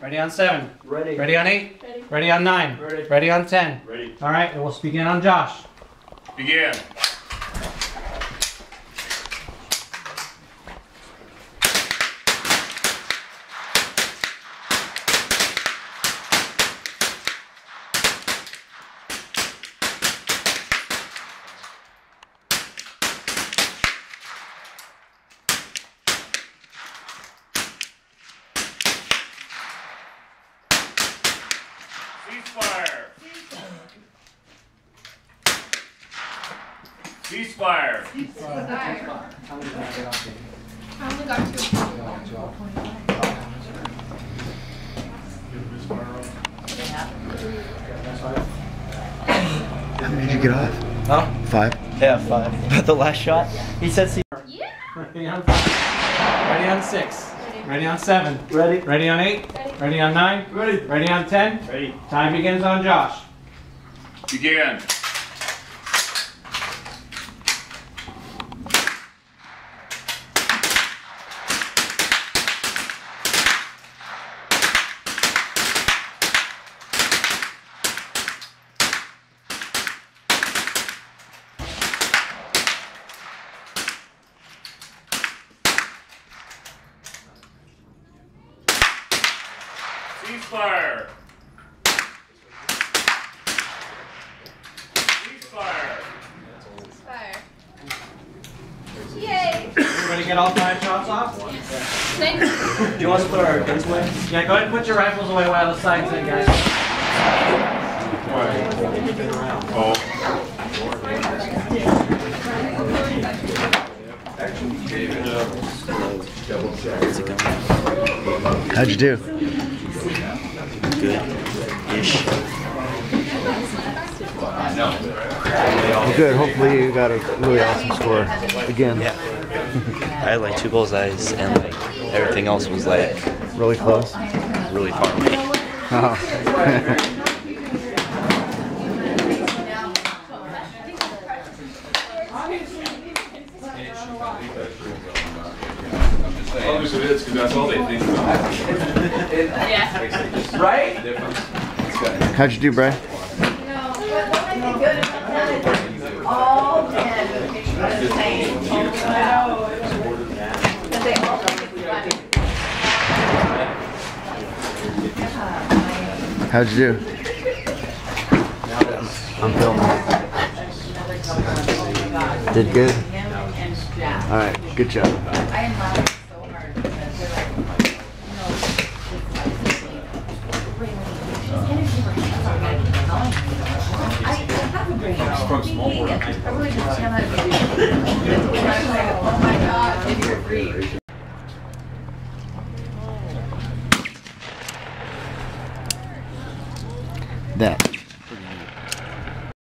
Ready on 7. Ready. Ready on 8. Ready. Ready on 9. Ready. Ready on 10. Ready. All right, and we'll begin on Josh. Begin. Ceasefire! Ceasefire! I only got 2. How many did you get off? Huh? 5? Yeah, 5. The last shot, he said Yeah. Ready on 5. Ready on 6. Ready on 7. Ready. Ready on 8. Ready. Ready on 9. Ready. Ready on 10. Ready. Time begins on Josh. Begin. Ceasefire! Ceasefire! Fire. Yay. Everybody get all 5 shots off? Thank you. Do you want us to put our guns away? Yeah, go ahead and put your rifles away while the sides in, guys. Oh. How'd you do? Good-ish. Well, good. Hopefully you got a really awesome score again. Yeah. I had like 2 bullseyes and like everything else was like Really close. really far away. Oh. Obviously it is, because that's all they think about. Yeah. Right? How'd you do, Bray? All 10 pictures are the same. But they all look like How'd you do? I'm filming. Did good? Alright, good job. I admire it so hard because they're like, I have a brain. I really just have a brain. Oh my God, if you're free. That.